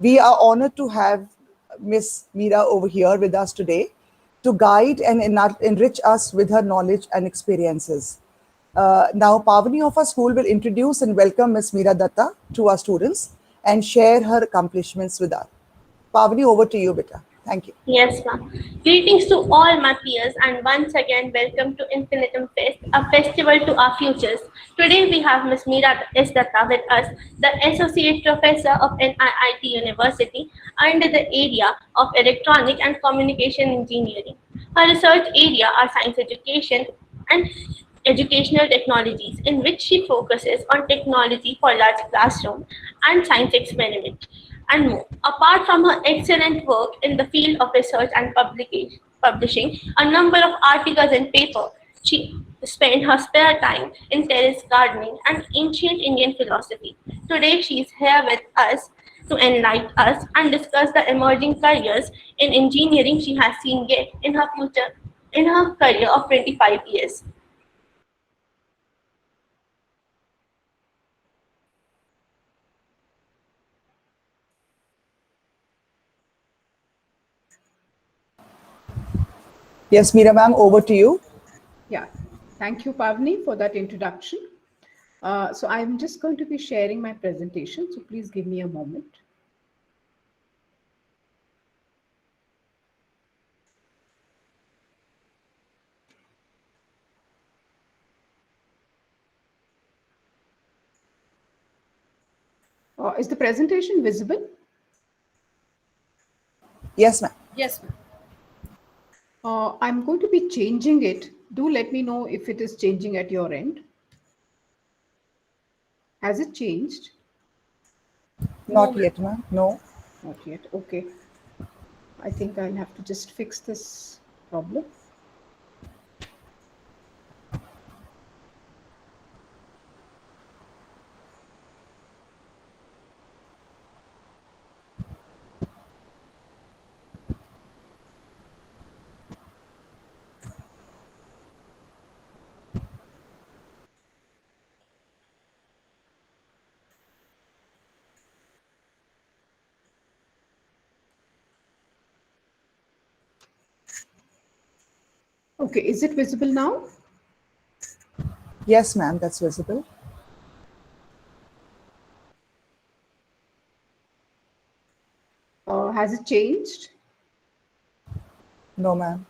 We are honored to have Miss Meera over here with us today to guide and enrich us with her knowledge and experiences. Now, Pavani of our school will introduce and welcome Miss Meera Datta to our students and share her accomplishments with us. Pavani, over to you, beta. Thank you. Yes, ma'am. Greetings to all my peers, and once again, welcome to Infinitum Fest, a festival to our futures. Today, we have Ms. Meera S. Datta with us, the Associate Professor of NIIT University under the area of Electronic and Communication Engineering. Her research area are science education and educational technologies, in which she focuses on technology for large classroom and science experiment and more. Apart from her excellent work in the field of research and publishing a number of articles and paper, she spent her spare time in terrace gardening and ancient Indian philosophy. Today she is here with us to enlighten us and discuss the emerging careers in engineering she has seen get in her career of 25 years. Yes, Meera ma'am, over to you. Yeah, thank you, Pavni, for that introduction. So I'm just going to be sharing my presentation, so please give me a moment. Is the presentation visible? Yes, ma'am. Yes, ma'am. I'm going to be changing it. Do let me know if it is changing at your end. Has it changed? Not yet, ma'am. No. Not yet. Okay. I think I'll have to just fix this problem. Okay, is it visible now? Yes, ma'am, that's visible. Has it changed? No, ma'am.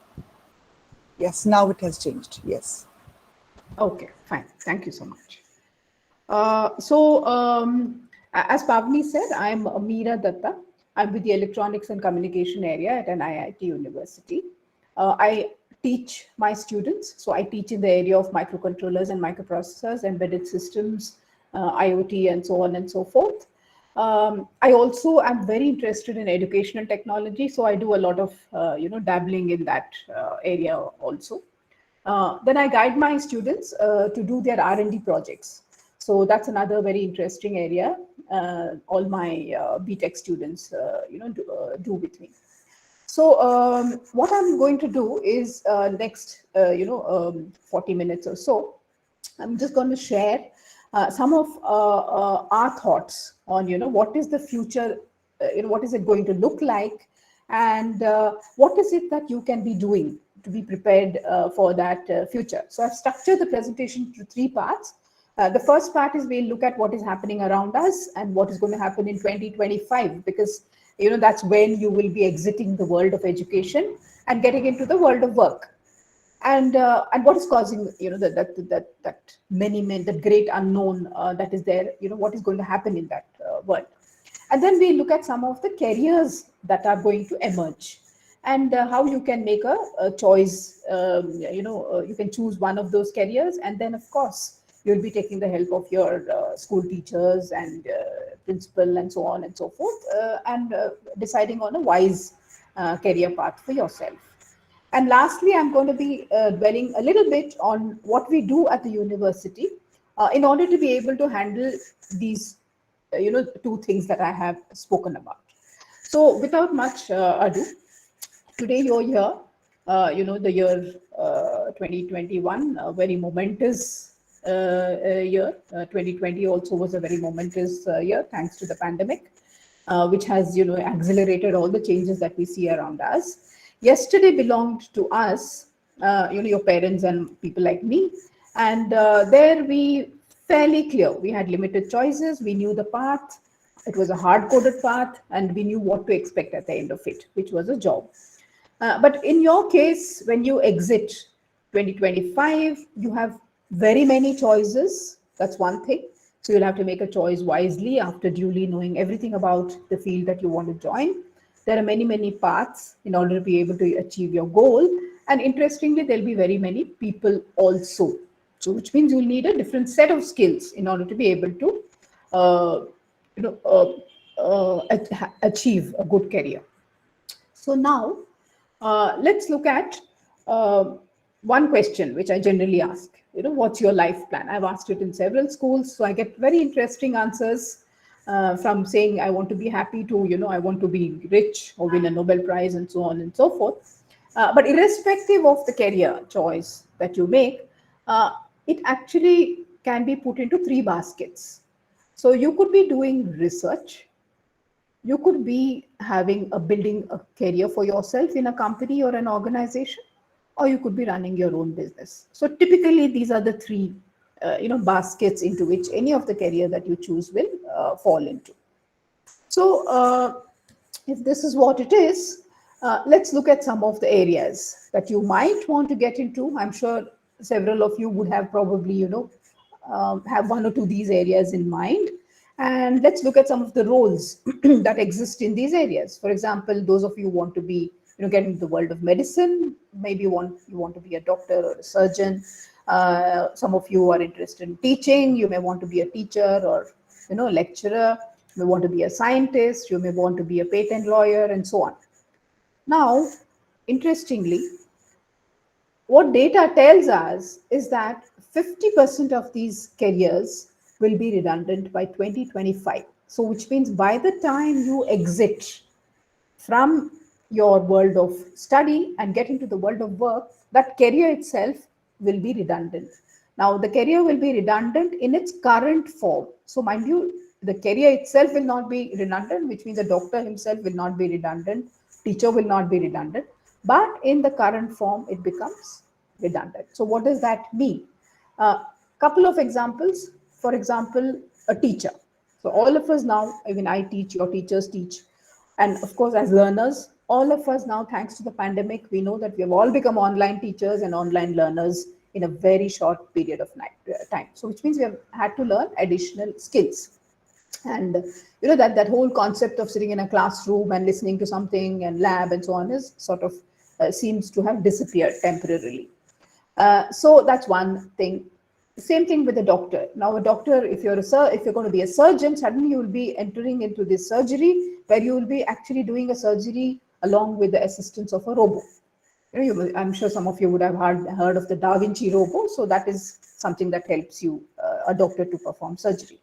Yes, now it has changed. Yes. Okay, fine. Thank you so much. As Pavni said, I'm Meera Datta. I'm with the Electronics and Communication area at an IIT University. I teach my students. So I teach in the area of microcontrollers and microprocessors, embedded systems, IoT, and so on and so forth. I also am very interested in educational technology, so I do a lot of dabbling in that area also. Then I guide my students to do their R&D projects. So that's another very interesting area. All my BTech students, do with me. So what I'm going to do is next, 40 minutes or so, I'm just going to share some of our thoughts on, what is the future, what is it going to look like, and what is it that you can be doing to be prepared for that future. So I've structured the presentation into three parts. The first part is we'll look at what is happening around us and what is going to happen in 2025, because that's when you will be exiting the world of education and getting into the world of work. And what is causing that great unknown that is there, what is going to happen in that world. And then we look at some of the careers that are going to emerge, and how you can make a choice. You can choose one of those careers, and then of course you'll be taking the help of your school teachers and principal and so on and so forth, and deciding on a wise career path for yourself. And lastly, I'm going to be dwelling a little bit on what we do at the university in order to be able to handle these, two things that I have spoken about. So without much ado, today you're here, the year 2021, a very momentous year. 2020 also was a very momentous year, thanks to the pandemic. which has accelerated all the changes that we see around us. Yesterday belonged to us, your parents and people like me, and there we fairly clear. We had limited choices. We knew the path. It was a hard-coded path, and we knew what to expect at the end of it, which was a job. But in your case, when you exit 2025, you have very many choices. That's one thing. So you'll have to make a choice wisely after duly knowing everything about the field that you want to join. There are many, many paths in order to be able to achieve your goal. And interestingly, there'll be very many people also. So which means you'll need a different set of skills in order to be able to achieve a good career. So now let's look at one question which I generally ask. What's your life plan? I've asked it in several schools, so I get very interesting answers from saying I want to be happy to, I want to be rich or win a Nobel Prize and so on and so forth. But irrespective of the career choice that you make, it actually can be put into three baskets. So you could be doing research, you could be building a career for yourself in a company or an organization, or you could be running your own business. So typically these are the three baskets into which any of the career that you choose will fall into. So if this is what it is, let's look at some of the areas that you might want to get into. I'm sure several of you would have probably have one or two of these areas in mind. And let's look at some of the roles that exist in these areas. For example, those of you who want to be, get into the world of medicine, maybe you want to be a doctor or a surgeon. Some of you are interested in teaching. You may want to be a teacher or, lecturer. You may want to be a scientist. You may want to be a patent lawyer and so on. Now, interestingly, what data tells us is that 50% of these careers will be redundant by 2025. So which means by the time you exit from your world of study and get into the world of work, that career itself will be redundant. Now, the career will be redundant in its current form. So mind you, the career itself will not be redundant, which means the doctor himself will not be redundant, teacher will not be redundant, but in the current form, it becomes redundant. So what does that mean? Couple of examples. For example, a teacher. So all of us now, even I teach, your teachers teach. And of course, as learners, all of us now, thanks to the pandemic, we know that we have all become online teachers and online learners in a very short period of time. So which means we have had to learn additional skills. And that whole concept of sitting in a classroom and listening to something and lab and so on is sort of seems to have disappeared temporarily. So that's one thing. Same thing with a doctor. Now, a doctor, if you're going to be a surgeon, suddenly you will be entering into this surgery where you will be actually doing a surgery along with the assistance of a robot. I'm sure some of you would have heard of the Da Vinci robot. So that is something that helps you, a doctor, to perform surgery.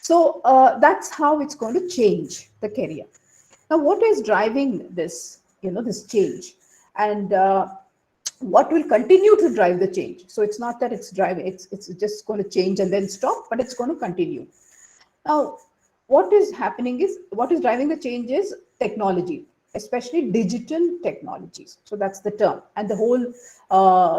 So that's how it's going to change the career. Now, what is driving this, this change? And what will continue to drive the change? So it's not that it's just going to change and then stop, but it's going to continue. Now, what is driving the change is technology, especially digital technologies. So that's the term. And the whole,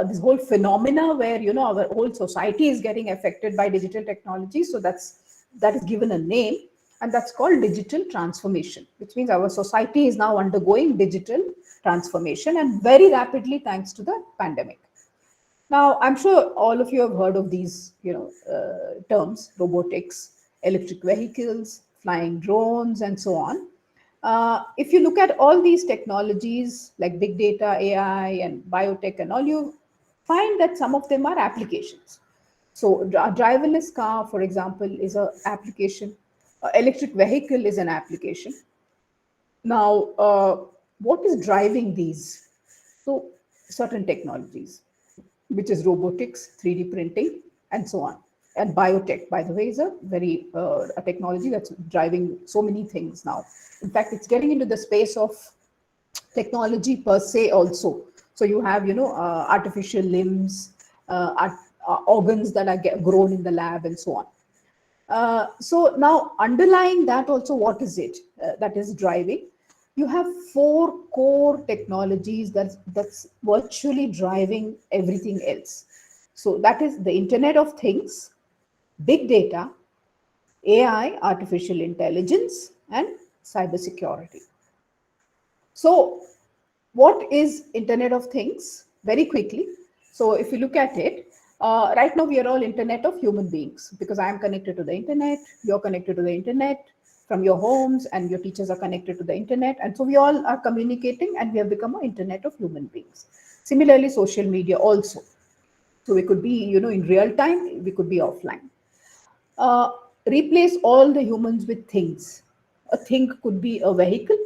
this whole phenomena where, our whole society is getting affected by digital technology. So that is given a name, and that's called digital transformation, which means our society is now undergoing digital transformation, and very rapidly thanks to the pandemic. Now, I'm sure all of you have heard of these, terms: robotics, electric vehicles, flying drones, and so on. If you look at all these technologies like big data, AI, and biotech, and all, you find that some of them are applications. So a driverless car, for example, is an application. Electric vehicle is an application. Now, what is driving these? So certain technologies, which is robotics, 3D printing, and so on. And biotech, by the way, is a very a technology that's driving so many things now. In fact, it's getting into the space of technology per se also. So you have, artificial limbs, organs that are grown in the lab, and so on. So now underlying that also, what is it that is driving? You have four core technologies that's virtually driving everything else. So that is the Internet of Things, big data, AI, artificial intelligence, and cybersecurity. So what is Internet of Things? Very quickly. So if you look at it, right now we are all Internet of human beings, because I am connected to the internet, you're connected to the internet from your homes, and your teachers are connected to the internet, and so we all are communicating, and we have become an Internet of human beings. Similarly, social media also. So we could be, in real time, we could be offline. uh, Replace all the humans with things. A thing could be a vehicle,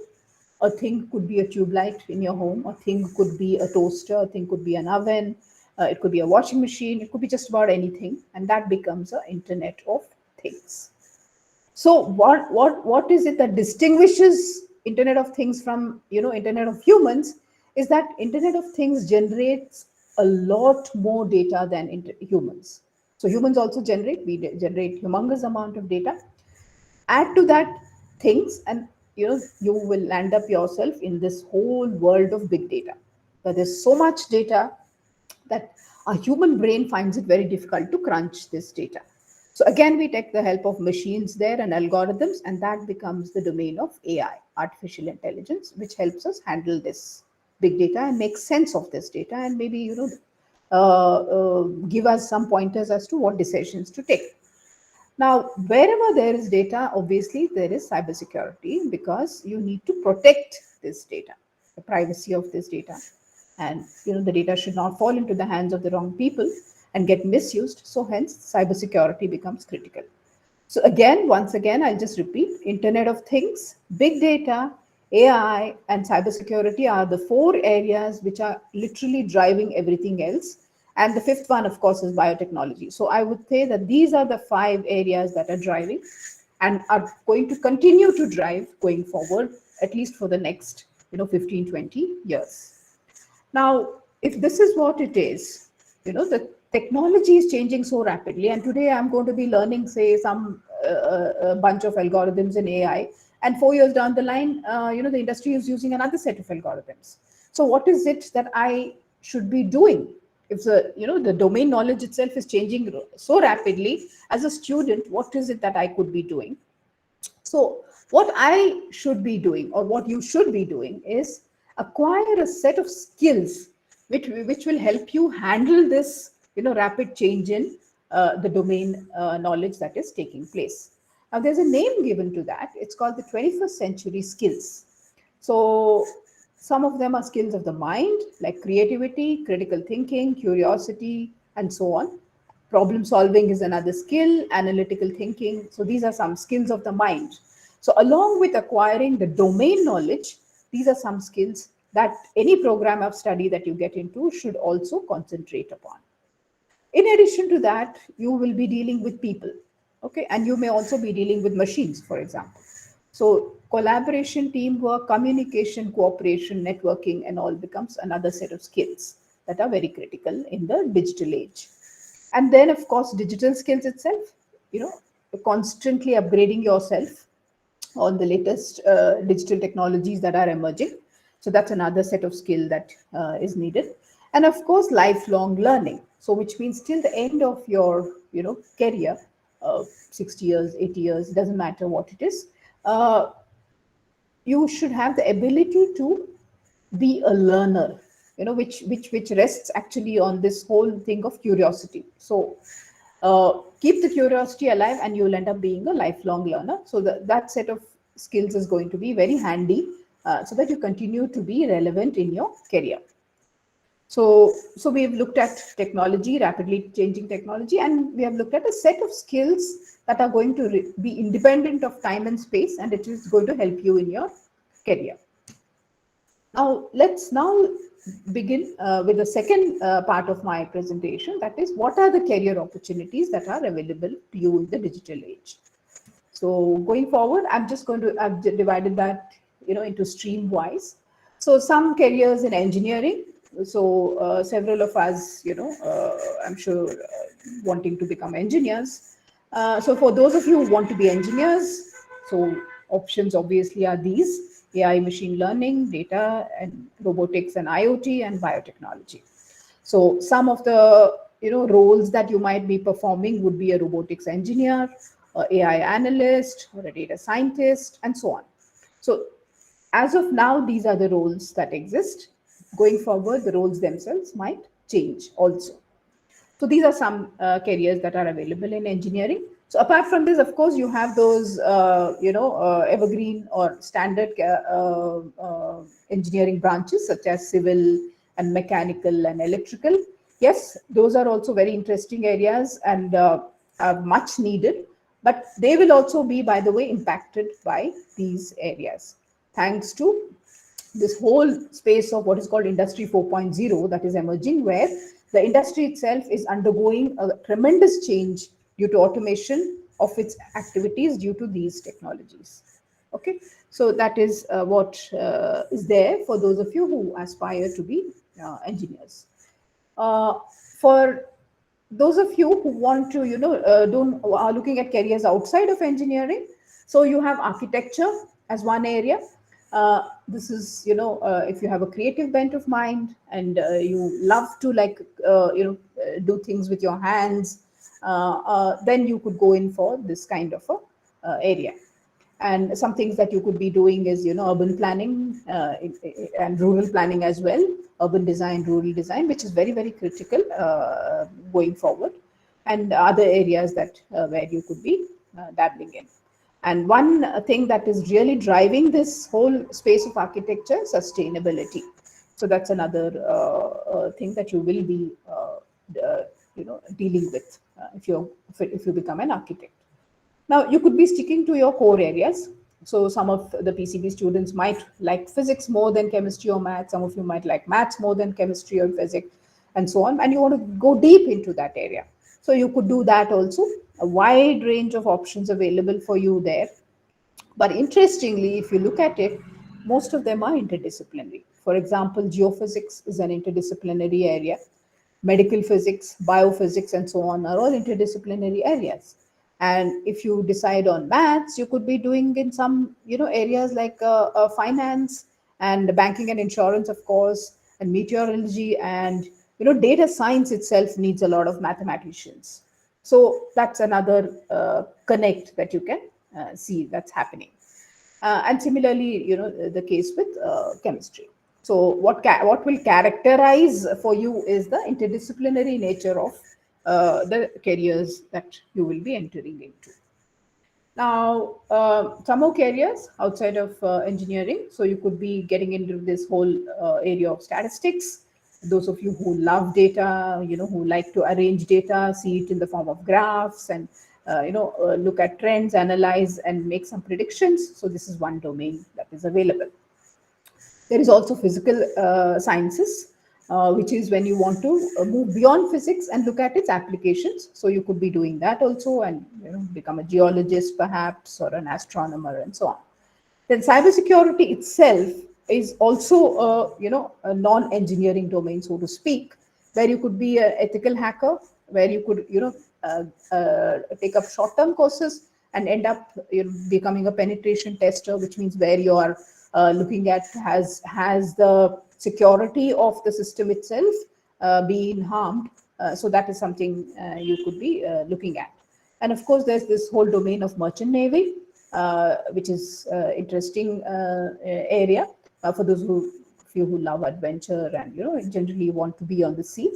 a thing could be a tube light in your home, a thing could be a toaster, a thing could be an oven, it could be a washing machine, it could be just about anything, and that becomes an Internet of Things. So what is it that distinguishes Internet of Things from, Internet of Humans, is that Internet of Things generates a lot more data than humans. So humans also generate humongous amount of data. Add to that things, and you will land up yourself in this whole world of big data. But there's so much data that a human brain finds it very difficult to crunch this data. So again, we take the help of machines there and algorithms, and that becomes the domain of AI, artificial intelligence, which helps us handle this big data and make sense of this data, and maybe give us some pointers as to what decisions to take. Now, wherever there is data, obviously there is cybersecurity, because you need to protect this data, the privacy of this data, and the data should not fall into the hands of the wrong people and get misused. So hence, cybersecurity becomes critical. So again, once again, I'll just repeat: Internet of Things, big data, AI, and cybersecurity are the four areas which are literally driving everything else. And the fifth one, of course, is biotechnology. So I would say that these are the five areas that are driving and are going to continue to drive going forward, at least for the next 15, 20 years. Now, if this is what it is, the technology is changing so rapidly. And today I'm going to be learning, say, some a bunch of algorithms in AI. And 4 years down the line, the industry is using another set of algorithms. So what is it that I should be doing? If the domain knowledge itself is changing so rapidly, as a student, what is it that I could be doing? So what I should be doing, or what you should be doing, is acquire a set of skills which will help you handle this rapid change in the domain knowledge that is taking place. Now, there's a name given to that. It's called the 21st century skills. So some of them are skills of the mind, like creativity, critical thinking, curiosity, and so on. Problem solving is another skill, analytical thinking. So these are some skills of the mind. So along with acquiring the domain knowledge, these are some skills that any program of study that you get into should also concentrate upon. In addition to that, you will be dealing with people, okay? And you may also be dealing with machines, for example. So collaboration, teamwork, communication, cooperation, networking, and all becomes another set of skills that are very critical in the digital age. And then, of course, digital skills itself, constantly upgrading yourself on the latest digital technologies that are emerging. So that's another set of skill that is needed. And of course, lifelong learning. So which means till the end of your career, 60 years, 80 years, doesn't matter what it is, you should have the ability to be a learner, which rests actually on this whole thing of curiosity. So keep the curiosity alive, and you'll end up being a lifelong learner. So that set of skills is going to be very handy, so that you continue to be relevant in your career. So we've looked at technology, rapidly changing technology, and we have looked at a set of skills that are going to be independent of time and space, and it is going to help you in your career. Now, let's begin with the second part of my presentation. That is, what are the career opportunities that are available to you in the digital age? So going forward, I've divided that, into stream wise. So some careers in engineering. So several of us, I'm sure, wanting to become engineers. So for those of you who want to be engineers, so options obviously are these: AI, machine learning, data and robotics and IoT and biotechnology. So some of the roles that you might be performing would be a robotics engineer, a AI analyst, or a data scientist, and so on. So as of now, these are the roles that exist. Going forward, the roles themselves might change also. So these are some careers that are available in engineering. So apart from this, of course, you have those evergreen or standard engineering branches such as civil and mechanical and electrical. Yes, those are also very interesting areas and are much needed, but they will also be, by the way, impacted by these areas thanks to this whole space of what is called industry 4.0 that is emerging, where the industry itself is undergoing a tremendous change due to automation of its activities due to these technologies. Okay, so that is what is there for those of you who aspire to be engineers. For those of you who want to, don't are looking at careers outside of engineering, so you have architecture as one area. This is, if you have a creative bent of mind and you love to do things with your hands, then you could go in for this kind of a area. And some things that you could be doing is, urban planning and rural planning as well, urban design, rural design, which is very, very critical going forward, and other areas that where you could be dabbling in. And one thing that is really driving this whole space of architecture, sustainability. So that's another thing that you will be dealing with if you become an architect. Now, you could be sticking to your core areas. So some of the PCB students might like physics more than chemistry or math. Some of you might like maths more than chemistry or physics, and so on. And you want to go deep into that area. So you could do that also. A wide range of options available for you there. But interestingly, if you look at it, most of them are interdisciplinary. For example, geophysics is an interdisciplinary area. Medical physics, biophysics, and so on are all interdisciplinary areas. And if you decide on maths, you could be doing in some areas like finance and banking and insurance, of course, and meteorology, and data science itself needs a lot of mathematicians. So that's another connect that you can see that's happening. And similarly, the case with chemistry. So what will characterize for you is the interdisciplinary nature of the careers that you will be entering into. Now, some more careers outside of engineering. So you could be getting into this whole area of statistics. Those of you who love data, who like to arrange data, see it in the form of graphs, and look at trends, analyze, and make some predictions. So this is one domain that is available. There is also physical sciences, which is when you want to move beyond physics and look at its applications. So you could be doing that also, and become a geologist perhaps, or an astronomer, and so on. Then cybersecurity itself is also a non-engineering domain, so to speak, where you could be an ethical hacker, where you could take up short-term courses and end up becoming a penetration tester, which means where you are looking at has the security of the system itself being harmed. So that is something you could be looking at. And of course, there's this whole domain of merchant navy, which is interesting area for those of you who love adventure and generally want to be on the sea.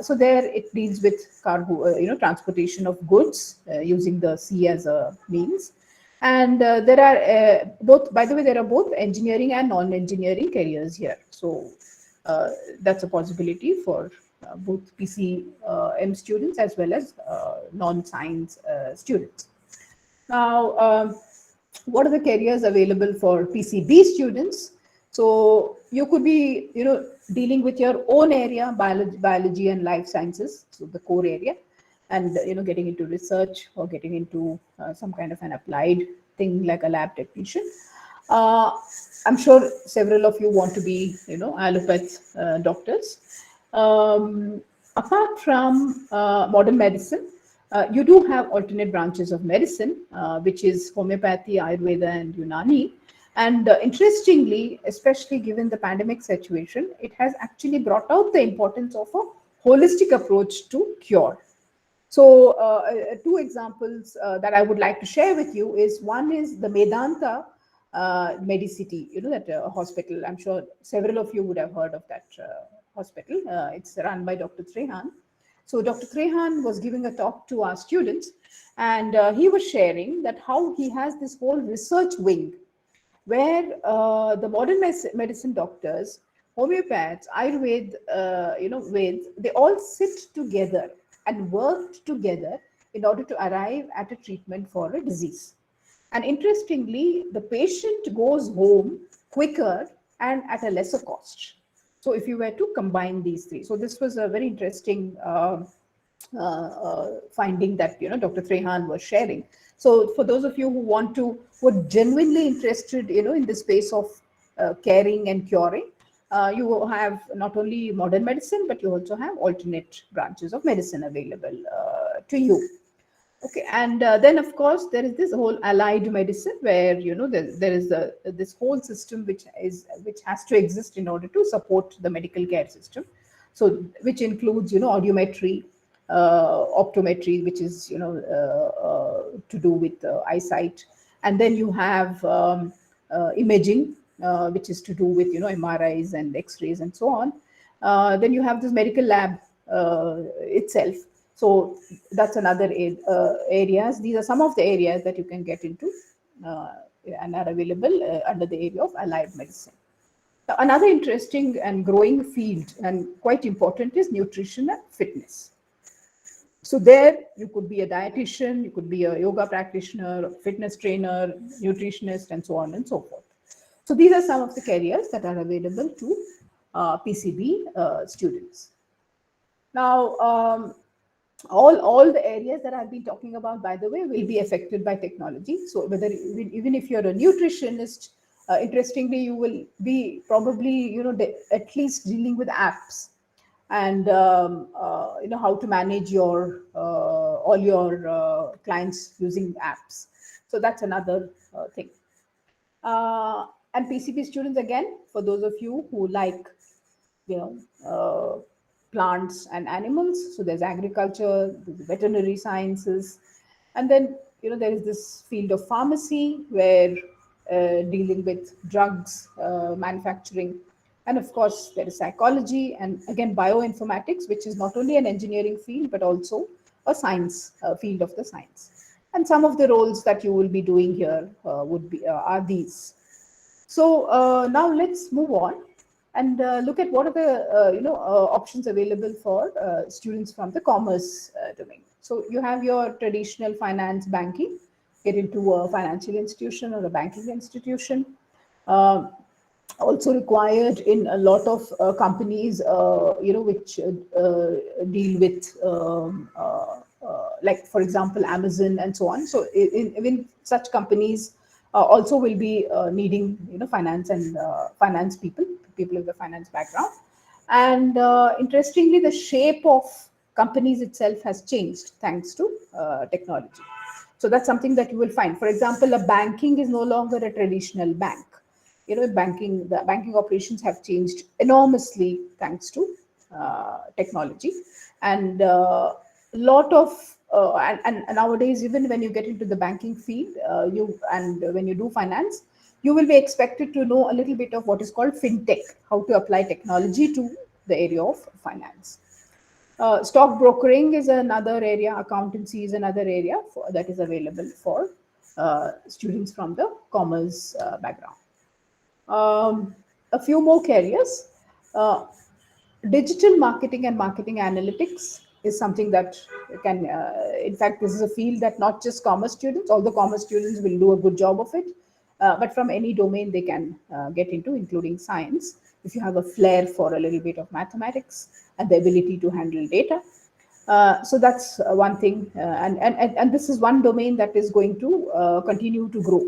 So there it deals with cargo, transportation of goods using the sea as a means. And there are both, by the way, there are both engineering and non-engineering careers here. So that's a possibility for both PCM students as well as non-science students. Now, what are the careers available for PCB students? So you could be, dealing with your own area, biology and life sciences, so the core area, and getting into research or getting into some kind of an applied thing like a lab technician. I'm sure several of you want to be, allopath doctors. Apart from modern medicine, You do have alternate branches of medicine, which is homeopathy, Ayurveda, and Unani. And interestingly, especially given the pandemic situation, it has actually brought out the importance of a holistic approach to cure. So, two examples that I would like to share with you is one is the Medanta Medicity, that hospital. I'm sure several of you would have heard of that hospital. It's run by Dr. Trehan. So, Dr. Trehan was giving a talk to our students, and he was sharing that how he has this whole research wing where the modern medicine doctors, homeopaths, Ayurved, Veds, they all sit together and worked together in order to arrive at a treatment for a disease. And interestingly, the patient goes home quicker and at a lesser cost. So if you were to combine these three, so this was a very interesting finding that Dr. Trehan was sharing. So for those of you who are genuinely interested, in the space of caring and curing, you have not only modern medicine, but you also have alternate branches of medicine available to you. Okay, and then of course there is this whole allied medicine where there is this whole system which has to exist in order to support the medical care system. So which includes audiometry, optometry, which is to do with eyesight, and then you have imaging, which is to do with MRIs and X-rays and so on. Then you have this medical lab itself. So that's another areas. These are some of the areas that you can get into and are available under the area of allied medicine. Now, another interesting and growing field and quite important is nutrition and fitness. So there you could be a dietitian, you could be a yoga practitioner, a fitness trainer, nutritionist, and so on and so forth. So these are some of the careers that are available to PCB students. Now, all the areas that I've been talking about, by the way, will be affected by technology. So whether even if you're a nutritionist, interestingly, you will be probably at least dealing with apps and how to manage your all your clients using apps. So that's another thing. And PCB students, again, for those of you who like plants and animals, so there's agriculture, there's veterinary sciences, and then there is this field of pharmacy where dealing with drugs manufacturing, and of course there is psychology, and again bioinformatics, which is not only an engineering field but also a science field of the science. And some of the roles that you will be doing here would be are these. So now let's move on and look at what are the options available for students from the commerce domain. So you have your traditional finance, banking, get into a financial institution or a banking institution. Also required in a lot of companies, which deal with like, for example, Amazon and so on. So even such companies also will be needing finance and finance people with the finance background. And interestingly, the shape of companies itself has changed thanks to technology. So that's something that you will find. For example, a banking is no longer a traditional bank. The banking operations have changed enormously thanks to technology, and a lot of and nowadays, even when you get into the banking field, when you do finance, you will be expected to know a little bit of what is called fintech, how to apply technology to the area of finance. Stock brokering is another area, accountancy is another area that is available for students from the commerce background. A few more careers. Digital marketing and marketing analytics is something that can, in fact, this is a field that not just commerce students, although commerce students will do a good job of it, but from any domain they can get into, including science, if you have a flair for a little bit of mathematics and the ability to handle data. So that's one thing, and this is one domain that is going to continue to grow.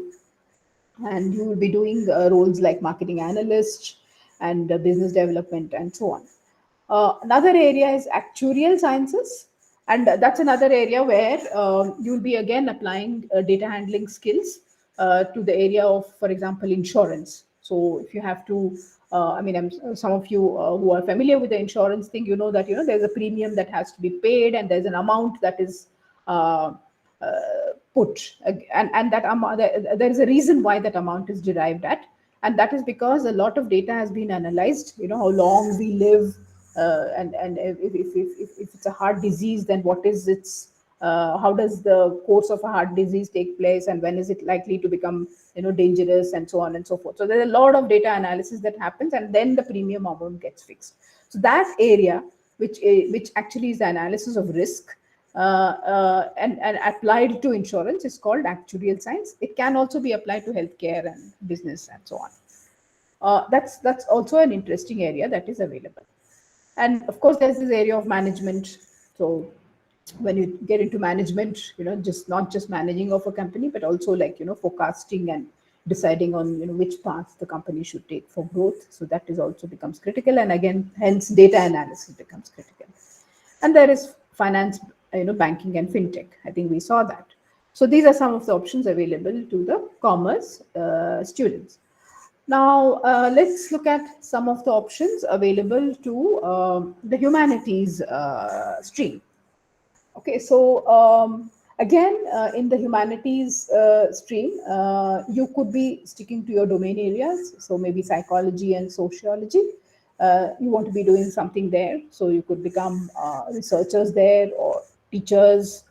And you will be doing roles like marketing analyst and business development and so on. Another area is actuarial sciences, And that's another area where you'll be again applying data handling skills to the area of, for example, insurance. So if you have to, some of you who are familiar with the insurance thing, you know that there's a premium that has to be paid, and there's an amount that is uh, put, and that amount, there is a reason why that amount is derived at, and that is because a lot of data has been analyzed. How long we live, and if it's a heart disease, then what is its how does the course of a heart disease take place, and when is it likely to become dangerous, and so on and so forth. So there's a lot of data analysis that happens, and then the premium amount gets fixed. So that area, which actually is the analysis of risk, and applied to insurance, is called actuarial science. It can also be applied to healthcare and business and so on. That's also an interesting area that is available. And of course, there's this area of management. So when you get into management, just not just managing of a company, but also forecasting and deciding on which path the company should take for growth. So that is also becomes critical, and again, hence data analysis becomes critical. And there is finance, banking and fintech. I think we saw that. So these are some of the options available to the commerce students. Now, let's look at some of the options available to the humanities stream. Okay, so again, in the humanities stream, you could be sticking to your domain areas. So maybe psychology and sociology. You want to be doing something there. So you could become researchers there, or teachers,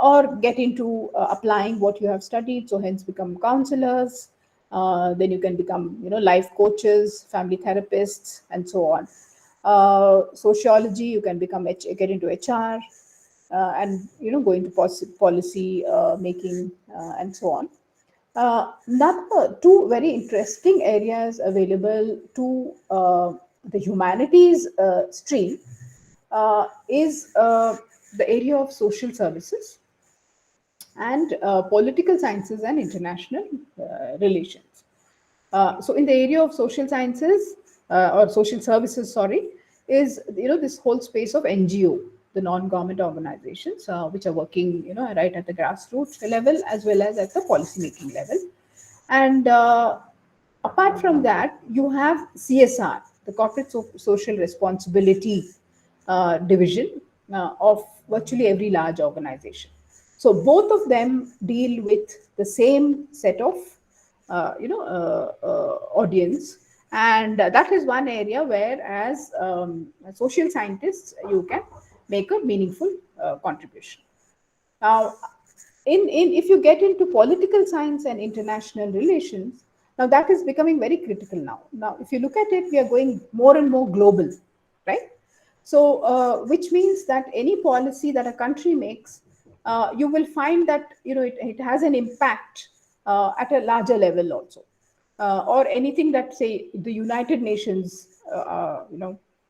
or get into applying what you have studied. So hence become counselors. Then you can become, life coaches, family therapists, and so on. Sociology, you can get into HR, and go into policy making, and so on. Another two very interesting areas available to the humanities stream is the area of social services and political sciences and international relations. So in the area of social sciences or social services, sorry, is this whole space of NGO, the non-government organizations, which are working right at the grassroots level as well as at the policy making level. And apart from that, you have CSR, the corporate social responsibility division of virtually every large organization. So both of them deal with the same set of audience, and that is one area where, as social scientists, you can make a meaningful contribution. Now, if you get into political science and international relations, now that is becoming very critical now. Now, if you look at it, we are going more and more global, right? So, which means that any policy that a country makes, you will find that it has an impact at a larger level also, or anything that, say, the United Nations,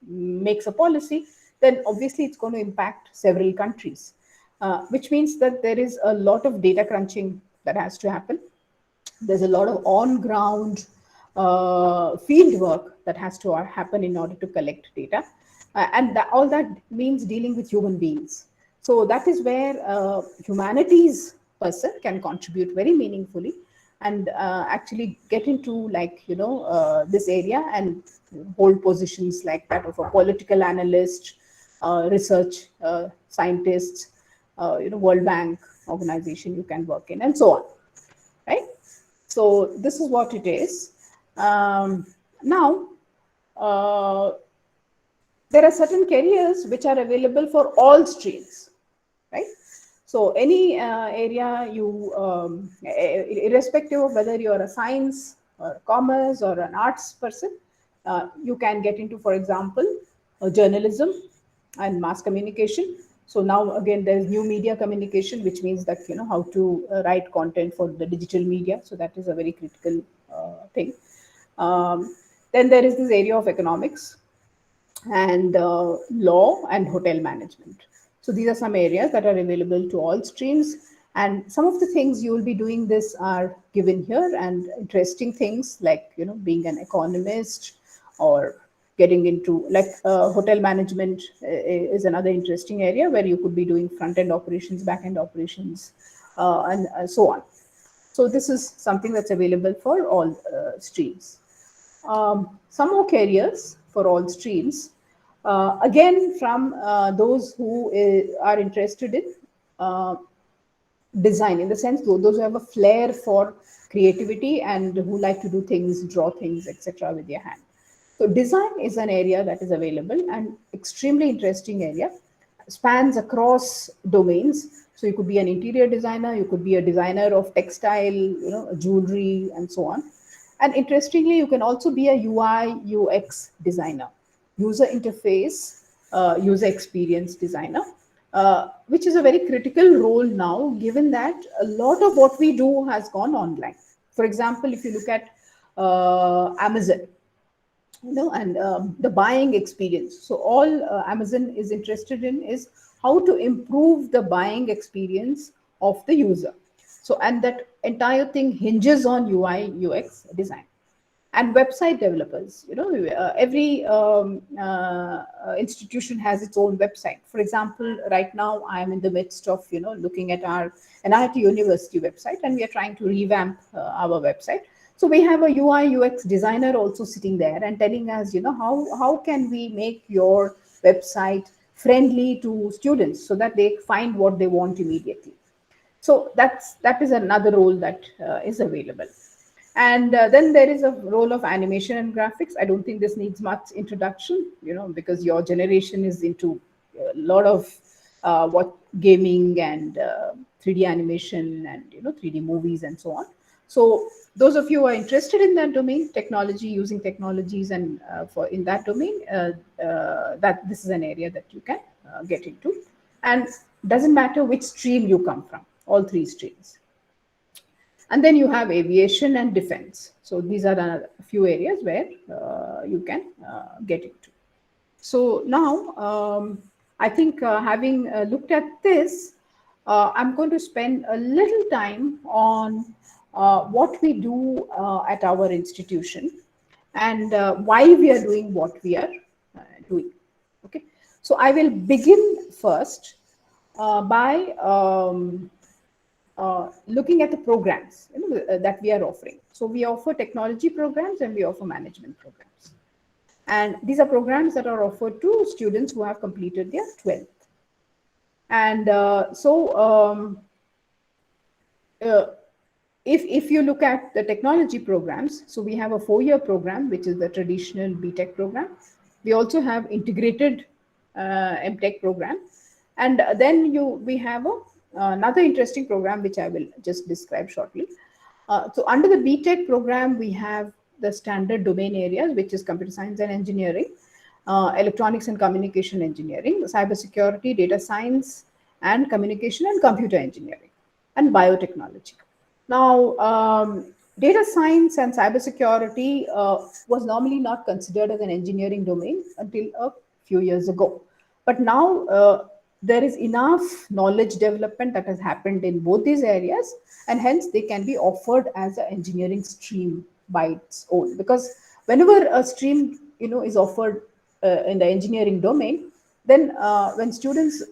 makes a policy, then obviously it's going to impact several countries, which means that there is a lot of data crunching that has to happen. There's a lot of on-ground field work that has to happen in order to collect data. And all that means dealing with human beings. So that is where humanities person can contribute very meaningfully and actually get into this area and hold positions like that of a political analyst, research scientist, World Bank organization you can work in, and so on, right? So this is what it is. Now, there are certain careers which are available for all streams, right? So any area you, irrespective of whether you're a science or commerce or an arts person, you can get into, for example, journalism and mass communication. So now again, there's new media communication, which means that how to write content for the digital media. So that is a very critical thing. Then there is this area of economics and law and hotel management. So these are some areas that are available to all streams. And some of the things you will be doing this are given here, and interesting things like being an economist or getting into, like hotel management is another interesting area where you could be doing front end operations, back end operations, and so on. So this is something that's available for all streams. Some more careers for all streams. Again, from those who are interested in design, in the sense those who have a flair for creativity and who like to do things, draw things, etc., with their hand. So design is an area that is available and extremely interesting area, spans across domains. So you could be an interior designer, you could be a designer of textile, jewelry, and so on. And interestingly, you can also be a UI UX designer, user interface, user experience designer, which is a very critical role now, given that a lot of what we do has gone online. For example, if you look at Amazon, and the buying experience. So all Amazon is interested in is how to improve the buying experience of the user. So, and that entire thing hinges on UI UX design. And website developers, every institution has its own website. For example, right now I am in the midst of looking at our NIT University website, and we are trying to revamp our website. So we have a UI UX designer also sitting there and telling us, how can we make your website friendly to students so that they find what they want immediately. So that is another role that is available. And then there is a role of animation and graphics. I don't think this needs much introduction, because your generation is into a lot of what gaming and 3D animation and 3D movies and so on. So those of you who are interested in that domain, technology, using technologies, and for in that domain, that this is an area that you can get into. And doesn't matter which stream you come from, all three streams. And then you have aviation and defense. So these are a few areas where you can get into. So now I think having looked at this, I'm going to spend a little time on what we do at our institution and why we are doing what we are doing. Okay, so I will begin first by looking at the programs that we are offering. So we offer technology programs and we offer management programs. And these are programs that are offered to students who have completed their 12th. And if you look at the technology programs, so we have a 4-year program, which is the traditional BTech program. We also have integrated MTech program. And then we have another interesting program, which I will just describe shortly. So under the BTech program, we have the standard domain areas, which is computer science and engineering, electronics and communication engineering, cybersecurity, data science and communication, and computer engineering, and biotechnology. Now, data science and cybersecurity was normally not considered as an engineering domain until a few years ago. But now there is enough knowledge development that has happened in both these areas, and hence they can be offered as an engineering stream by its own. Because whenever a stream is offered in the engineering domain, then when students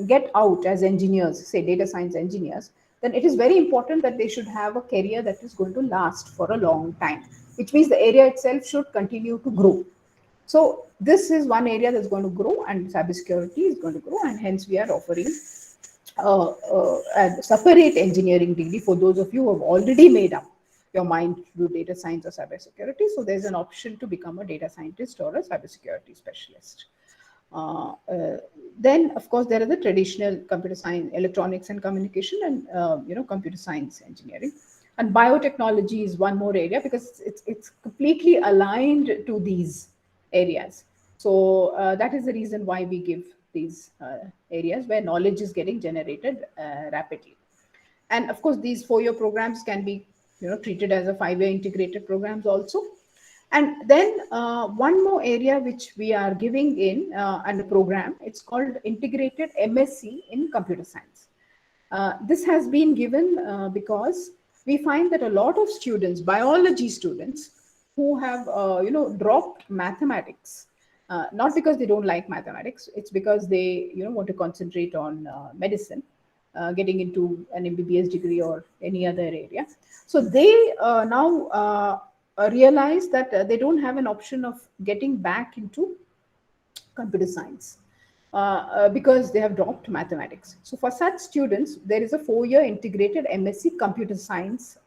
get out as engineers, say data science engineers, then it is very important that they should have a career that is going to last for a long time, which means the area itself should continue to grow. So this is one area that's going to grow, and cybersecurity is going to grow, and hence we are offering a separate engineering degree for those of you who have already made up your mind to do data science or cybersecurity. So there's an option to become a data scientist or a cybersecurity specialist. Then, of course, there are the traditional computer science, electronics and communication, and computer science engineering. And biotechnology is one more area because it's completely aligned to these areas. So that is the reason why we give these areas where knowledge is getting generated rapidly. And of course, these 4-year programs can be treated as a 5-year integrated programs also. And then one more area which we are giving in and a program, it's called Integrated MSc in Computer Science. This has been given because we find that a lot of students, biology students, who have dropped mathematics, not because they don't like mathematics. It's because they want to concentrate on medicine, getting into an MBBS degree or any other area. So they now realize that they don't have an option of getting back into computer science because they have dropped mathematics. So for such students, there is a 4-year integrated MSc Computer Science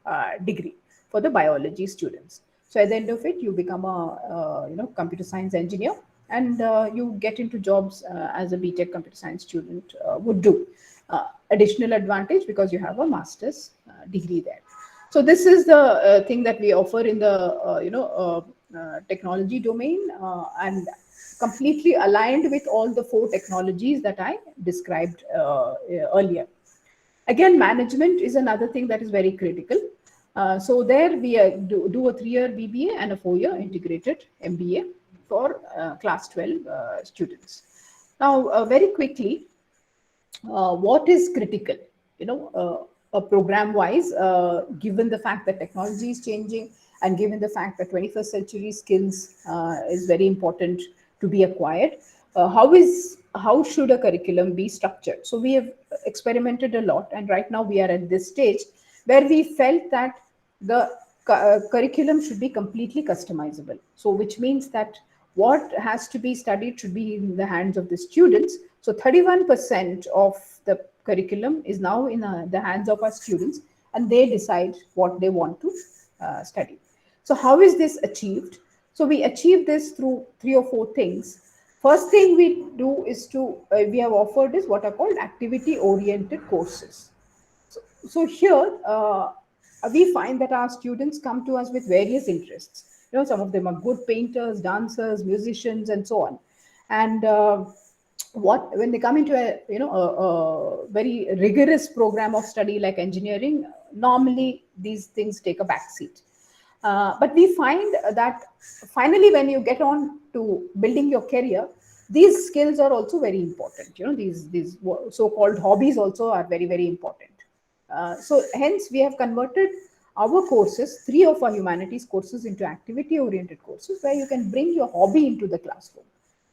degree for the biology students. So at the end of it, you become a computer science engineer, and you get into jobs as a BTech computer science student would do. Additional advantage because you have a master's degree there. So this is the thing that we offer in the technology domain, and completely aligned with all the 4 technologies that I described earlier. Again, management is another thing that is very critical. So there we do a 3-year BBA and a 4-year integrated MBA for class 12 students. Now, very quickly, what is critical? Program wise, given the fact that technology is changing, and given the fact that 21st century skills is very important to be acquired, how should a curriculum be structured? So we have experimented a lot, and right now we are at this stage where we felt that the curriculum should be completely customizable. So which means that what has to be studied should be in the hands of the students. So 31% of the curriculum is now in the hands of our students, and they decide what they want to study. So how is this achieved? So we achieve this through 3 or 4 things. First thing we do is we have offered is what are called activity-oriented courses. So here we find that our students come to us with various interests. Some of them are good painters, dancers, musicians, and so on. And when they come into a very rigorous program of study like engineering, normally these things take a backseat. But we find that finally, when you get on to building your career, these skills are also very important. These so-called hobbies also are very, very important. So hence, we have converted our courses, 3 of our humanities courses, into activity-oriented courses where you can bring your hobby into the classroom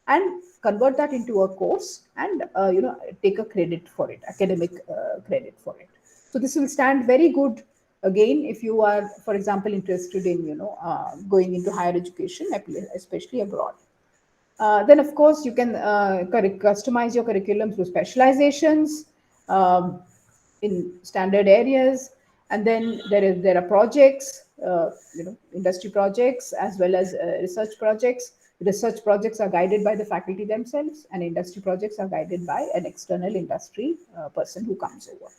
and convert that into a course, and take a credit for it, academic credit for it. So this will stand very good again if you are, for example, interested in going into higher education, especially abroad. Then of course you can customize your curriculum through specializations in standard areas, and then there are projects, industry projects as well as research projects. Research projects are guided by the faculty themselves, and industry projects are guided by an external industry person who comes over.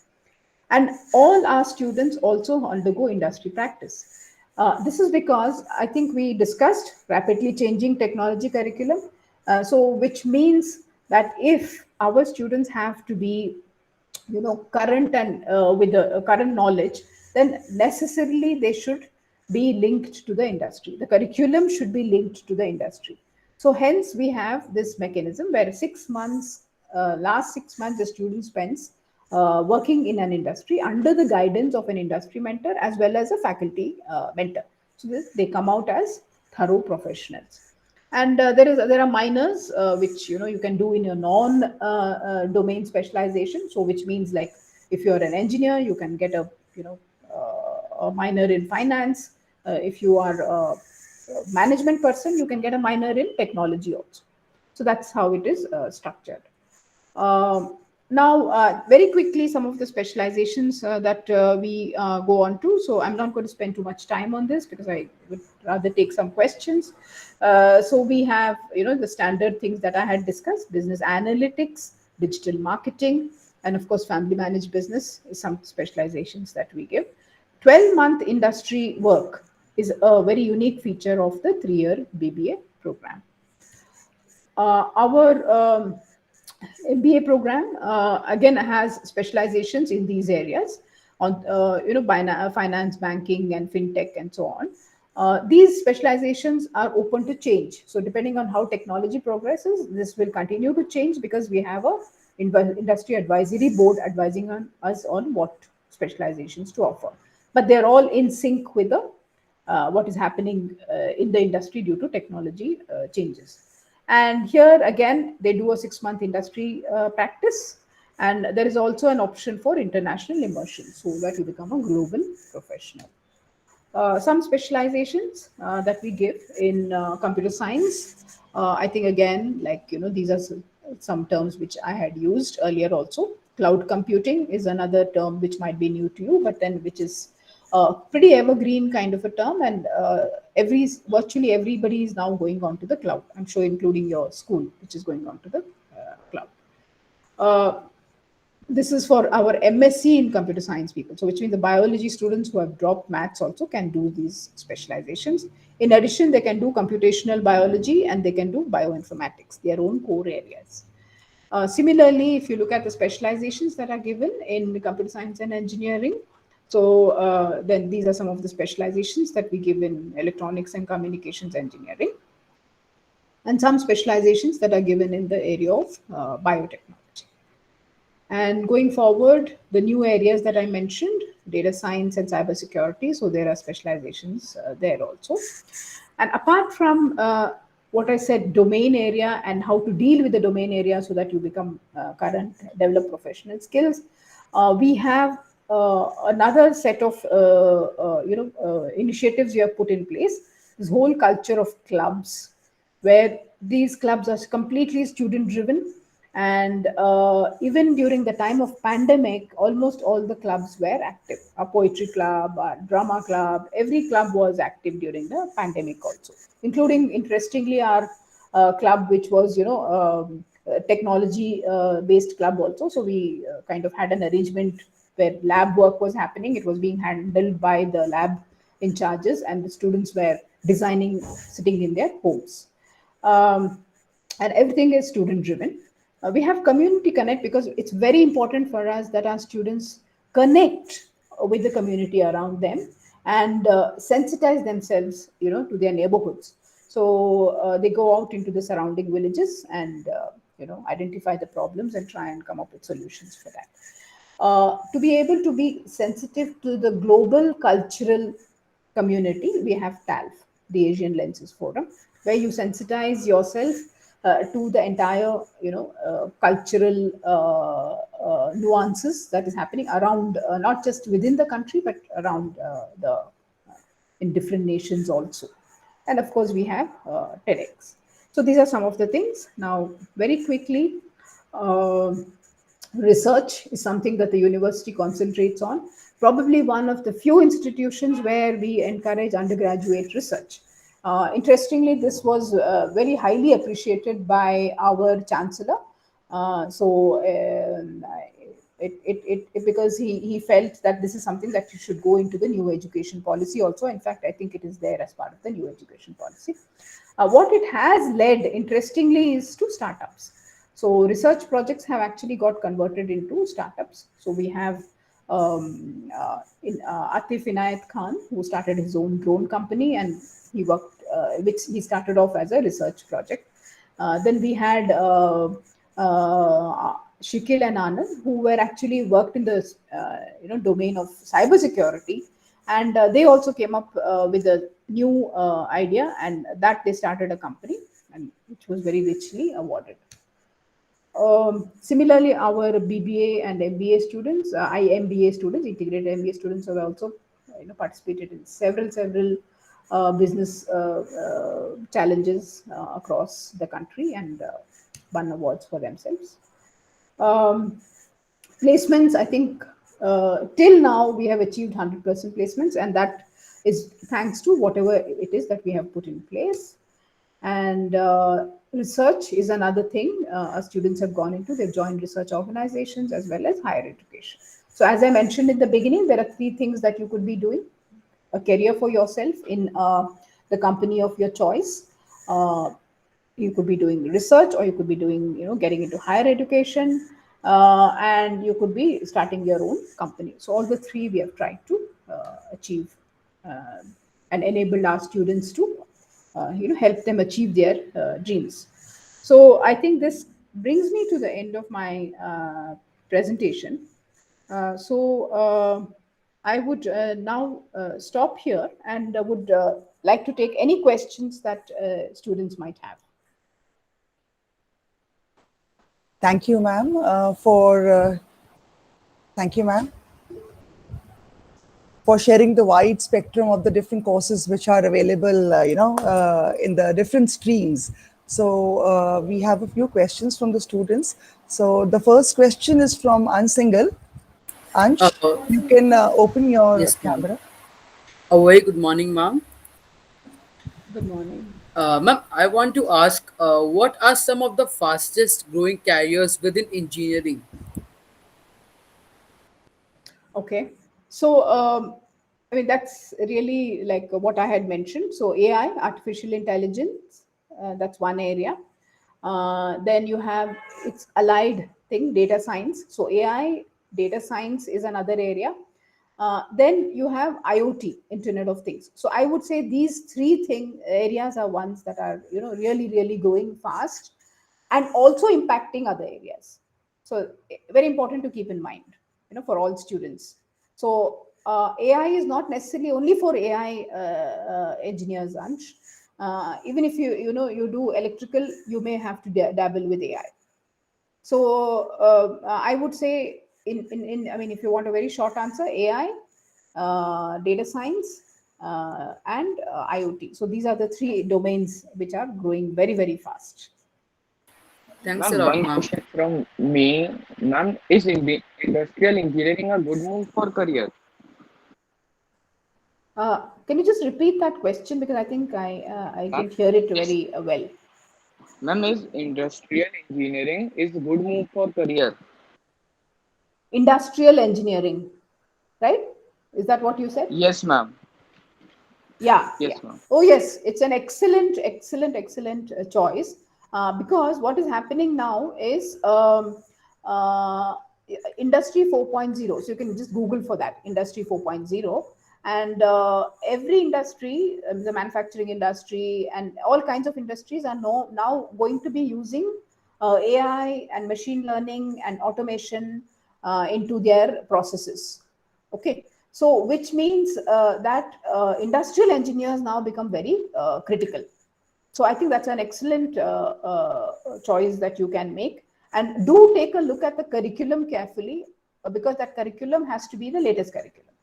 And all our students also undergo industry practice. This is because I think we discussed rapidly changing technology curriculum. So which means that if our students have to be current and with the current knowledge, then necessarily they should be linked to the industry. The curriculum should be linked to the industry. So hence we have this mechanism where 6 months, last 6 months, the student spends working in an industry under the guidance of an industry mentor as well as a faculty mentor. So they come out as thorough professionals. And there are minors which you can do in your non-domain specialization. So which means, like, if you're an engineer, you can get a minor in finance. If you are a management person, you can get a minor in technology also. So that's how it is structured. Now, very quickly, some of the specializations that we go on to. So I'm not going to spend too much time on this because I would rather take some questions. So we have, the standard things that I had discussed: business analytics, digital marketing, and of course, family managed business is some specializations that we give. 12-month industry work is a very unique feature of the 3-year BBA program. Our MBA program again has specializations in these areas on finance, banking, and fintech, and so on. These specializations are open to change. So depending on how technology progresses, this will continue to change because we have a industry advisory board advising us on what specializations to offer. But they're all in sync with the what is happening in the industry due to technology changes. And here again, they do a 6-month industry practice. And there is also an option for international immersion so that you become a global professional. Some specializations that we give in computer science. I think again, like, these are some terms which I had used earlier also. Cloud computing is another term which might be new to you, but then which is pretty evergreen kind of a term, and virtually everybody is now going on to the cloud. I'm sure, including your school, which is going on to the cloud. This is for our MSc in computer science people. So, which means the biology students who have dropped maths also can do these specializations. In addition, they can do computational biology and they can do bioinformatics, their own core areas. Similarly, if you look at the specializations that are given in computer science and engineering, so then these are some of the specializations that we give in electronics and communications engineering, and some specializations that are given in the area of biotechnology. And going forward, the new areas that I mentioned, data science and cybersecurity, so there are specializations there also. And apart from what I said, domain area and how to deal with the domain area so that you become develop professional skills, we have another set of initiatives we have put in place. This whole culture of clubs, where these clubs are completely student driven, and even during the time of pandemic, almost all the clubs were active. A poetry club, a drama club, every club was active during the pandemic also, including, interestingly, our club, which was technology based club also. So we kind of had an arrangement where lab work was happening. It was being handled by the lab in charges, and the students were designing sitting in their homes. And everything is student driven. We have community connect because it's very important for us that our students connect with the community around them and sensitize themselves, to their neighborhoods. So they go out into the surrounding villages and identify the problems and try and come up with solutions for that. To be able to be sensitive to the global cultural community, we have TALF, the Asian Lenses Forum, where you sensitize yourself to the entire, cultural nuances that is happening around, not just within the country, but around in different nations also. And of course, we have TEDx. So these are some of the things. Now, very quickly, research is something that the university concentrates on. Probably one of the few institutions where we encourage undergraduate research. Interestingly, this was very highly appreciated by our chancellor. Because he felt that this is something that you should go into the new education policy also. In fact, I think it is there as part of the new education policy. What it has led, interestingly, is to startups. So research projects have actually got converted into startups. So we have Atif Inayat Khan, who started his own drone company, and he worked, which he started off as a research project. Then we had Shikil and Anand, who were actually worked in the domain of cybersecurity, and they also came up with a new idea, and that they started a company, and which was very richly awarded. Similarly, our BBA and MBA students, IMBA students, integrated MBA students, have also participated in several business challenges across the country and won awards for themselves. Placements, I think till now we have achieved 100% placements, and that is thanks to whatever it is that we have put in place. And research is another thing our students have gone into. They've joined research organizations as well as higher education. So as I mentioned in the beginning, there are 3 things that you could be doing: a career for yourself in the company of your choice. You could be doing research, or you could be doing, getting into higher education, and you could be starting your own company. So all the 3 we have tried to achieve and enabled our students to help them achieve their dreams. So I think this brings me to the end of my presentation. I would now stop here and would like to take any questions that students might have. Thank you, ma'am, thank you, ma'am, for sharing the wide spectrum of the different courses which are available, in the different streams. So we have a few questions from the students. So the first question is from Ansingal. Ansh, Uh, you can open your yes, ma'am. camera. A very good morning, ma'am. Good morning. Ma'am, I want to ask, what are some of the fastest growing careers within engineering? Okay. So, I mean, that's really like what I had mentioned. So, AI, artificial intelligence, that's one area. Then you have its allied thing, data science. So, AI, data science is another area. Then you have IoT, Internet of Things. So, I would say these three areas are ones that are, really, really growing fast and also impacting other areas. So, very important to keep in mind, for all students. So AI is not necessarily only for AI engineers, Ansh. Even if you do electrical, you may have to dabble with AI. So I would say I mean, if you want a very short answer, AI, data science, and IoT. So these are the three domains which are growing very, very fast. Thanks a Ma'am, lot, one ma'am. question from me. Ma'am, is industrial engineering a good move for career? Can you just repeat that question, because I think I Ma'am, didn't hear it is, very well. ma'am, is industrial engineering is a good move for career? Industrial engineering, right? Is that what you said? Yes, ma'am. Yeah, yeah. Yes, ma'am. Oh, yes, it's an excellent choice, because what is happening now is uh, Industry 4.0. So you can just Google for that, Industry 4.0. And every industry, the manufacturing industry and all kinds of industries are now going to be using AI and machine learning and automation into their processes. Okay, so which means that industrial engineers now become very critical. So I think that's an excellent choice that you can make. And do take a look at the curriculum carefully, because that curriculum has to be the latest curriculum,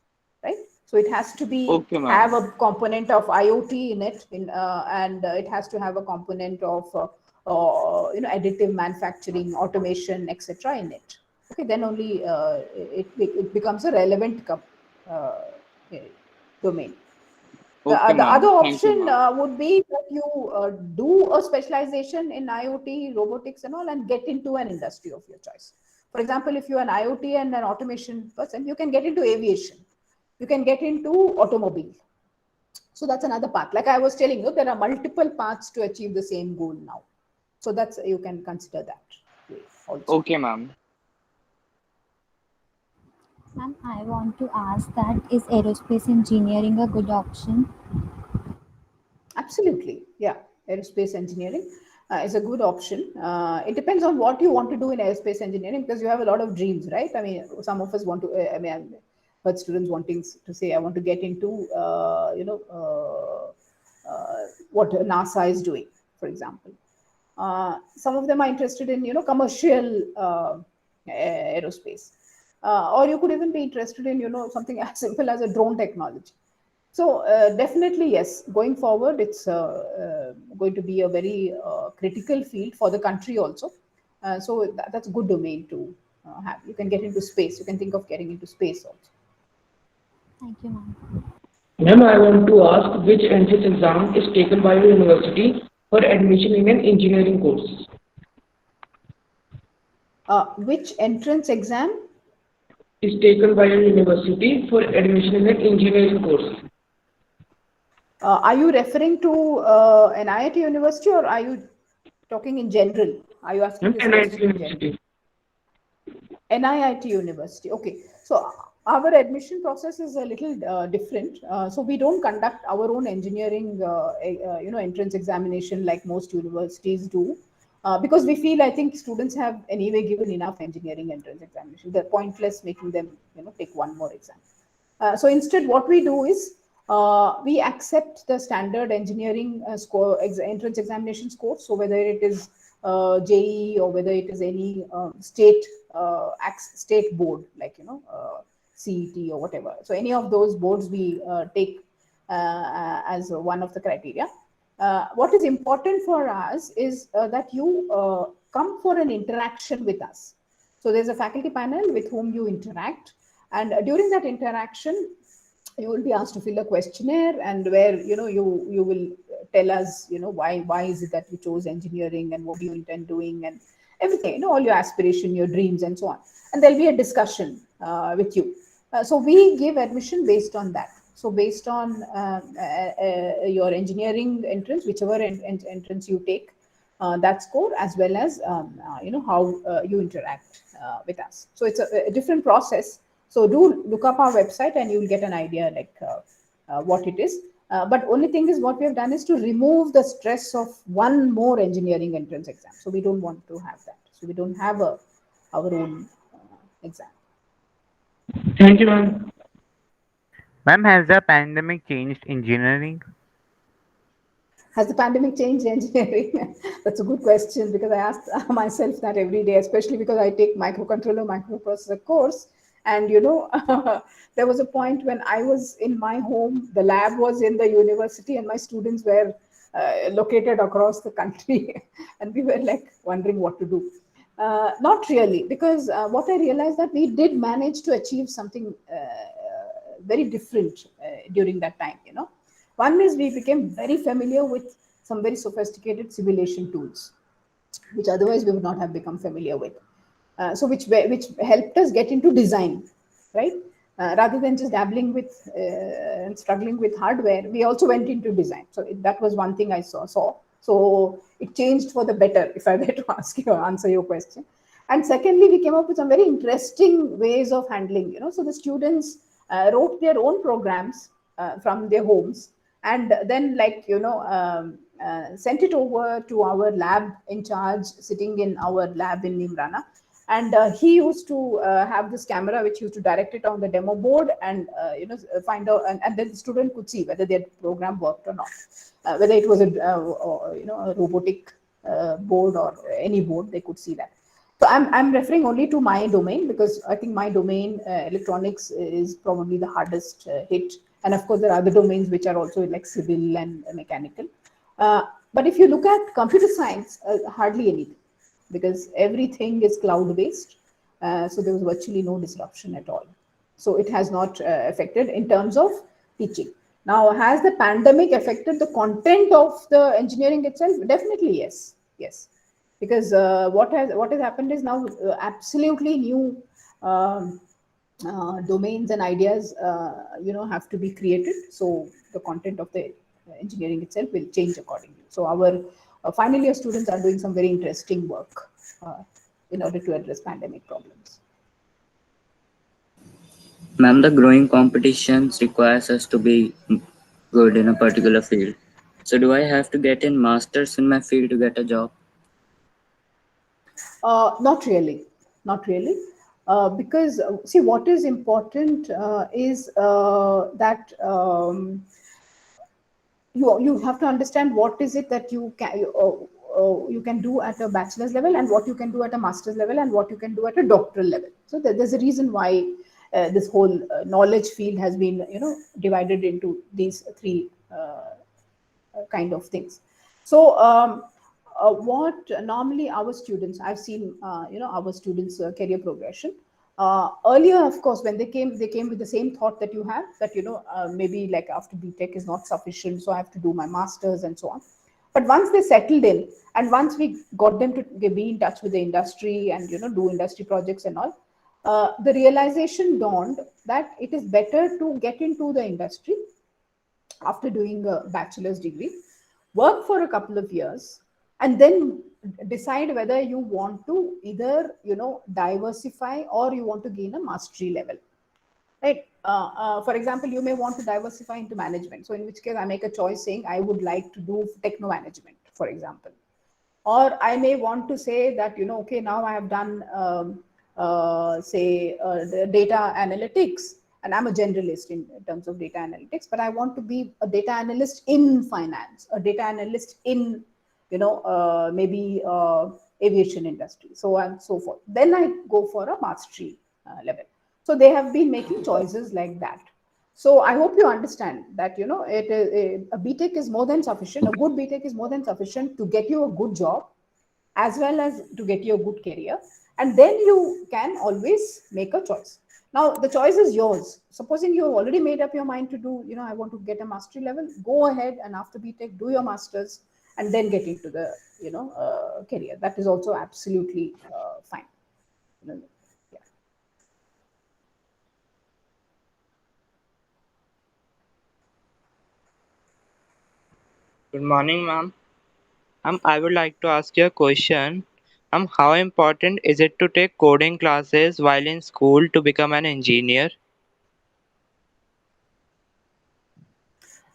right? So it has to be Okay, ma'am. have a component of IoT in it, and it has to have a component of additive manufacturing, automation, etc. in it. Okay, then only it becomes a relevant uh, domain. Okay, The other ma'am. Thank you, option ma'am. would be that you do a specialization in IoT, robotics, and all, and get into an industry of your choice. For example, if you're an IoT and an automation person, you can get into aviation, you can get into automobile. So that's another path. Like I was telling you, there are multiple paths to achieve the same goal now. So that's, you can consider that way also. Okay, ma'am. Ma'am, I want to ask that is aerospace engineering a good option? Absolutely, yeah. Aerospace engineering is a good option. It depends on what you want to do in aerospace engineering, because you have a lot of dreams, right? I mean, some of us want to. I mean, I've heard students wanting to say, "I want to get into, what NASA is doing," for example. Some of them are interested in, commercial aerospace, or you could even be interested in, something as simple as a drone technology. So definitely, yes. Going forward, it's going to be a very critical field for the country also. So that's a good domain to have. You can get into space. You can think of getting into space also. Thank you, ma'am. Ma'am, I want to ask which entrance exam is taken by your university for admission in an engineering course? Which entrance exam? Is taken by your university for admission in an engineering course? Are you referring to an IIT university, or are you talking in general? Are you asking Ma'am, this NIT question in general? University. NIIT University. Okay. So our admission process is a little different. So we don't conduct our own engineering, entrance examination like most universities do, because we feel, I think students have anyway given enough engineering entrance examination. They're pointless making them, take one more exam. So instead, what we do is we accept the standard engineering entrance examination score. So whether it is JEE or whether it is any state board, like CET or whatever. So any of those boards we take as one of the criteria. What is important for us is that you come for an interaction with us. So there's a faculty panel with whom you interact, and during that interaction, you will be asked to fill a questionnaire, and where you will tell us why is it that you chose engineering, and what do you intend doing, and everything, all your aspiration, your dreams, and so on. And there'll be a discussion with you. So we give admission based on that. So based on your engineering entrance, whichever entrance you take, that score, as well as how you interact with us. So it's a different process. So do look up our website and you will get an idea like what it is. But only thing is, what we have done is to remove the stress of one more engineering entrance exam. So we don't want to have that. So we don't have our own exam. Thank you, ma'am. Ma'am, has the pandemic changed engineering? Has the pandemic changed engineering? That's a good question, because I ask myself that every day, especially because I take microcontroller, microprocessor course. And, there was a point when I was in my home, the lab was in the university, and my students were located across the country. And we were like wondering what to do. Not really, because what I realized that we did manage to achieve something very different during that time, One is we became very familiar with some very sophisticated simulation tools, which otherwise we would not have become familiar with. So which helped us get into design, right? Rather than just dabbling with and struggling with hardware, we also went into design. So that was one thing I saw. So it changed for the better, if I were to answer your question. And secondly, we came up with some very interesting ways of handling, So the students wrote their own programs from their homes, and then sent it over to our lab in charge, sitting in our lab in Nimrana. And he used to have this camera which used to direct it on the demo board, and find out, and then the student could see whether their program worked or not, whether it was a robotic board or any board, they could see that. So I'm referring only to my domain, because I think my domain, electronics, is probably the hardest hit. And of course, there are other domains which are also like civil and mechanical. But if you look at computer science, hardly anything, because everything is cloud-based. So there was virtually no disruption at all. So it has not affected in terms of teaching. Now, has the pandemic affected the content of the engineering itself? Definitely, yes. Yes. Because what has happened is now absolutely new domains and ideas have to be created. So the content of the engineering itself will change accordingly. So our final year students are doing some very interesting work in order to address pandemic problems. Ma'am, the growing competitions requires us to be good in a particular field. So do I have to get in masters in my field to get a job? Not really, not really. Because see, what is important is that you have to understand what is it that you can do at a bachelor's level, and what you can do at a master's level, and what you can do at a doctoral level. So there's a reason why this whole knowledge field has been divided into these three kind of things. So what normally our students, I've seen our students career progression. Earlier, of course, when they came with the same thought that you have, that maybe like after BTech is not sufficient, so I have to do my masters and so on. But once they settled in, and once we got them to be in touch with the industry and do industry projects and all, the realization dawned that it is better to get into the industry after doing a bachelor's degree, work for a couple of years, and then decide whether you want to either diversify, or you want to gain a mastery level, right? For example, you may want to diversify into management, so in which case I make a choice saying I would like to do techno management, for example. Or I may want to say that okay, now I have done the data analytics, and I'm a generalist in terms of data analytics, but I want to be a data analyst in finance, a data analyst in, maybe aviation industry, so on and so forth. Then I go for a mastery level. So they have been making choices like that. So I hope you understand that, a BTech is more than sufficient. A good BTech is more than sufficient to get you a good job as well as to get you a good career. And then you can always make a choice. Now, the choice is yours. Supposing you have already made up your mind to do, I want to get a mastery level, go ahead and after BTech, do your masters and then get into the, career. That is also absolutely fine. Yeah. Good morning, ma'am. I would like to ask you a question. How important is it to take coding classes while in school to become an engineer?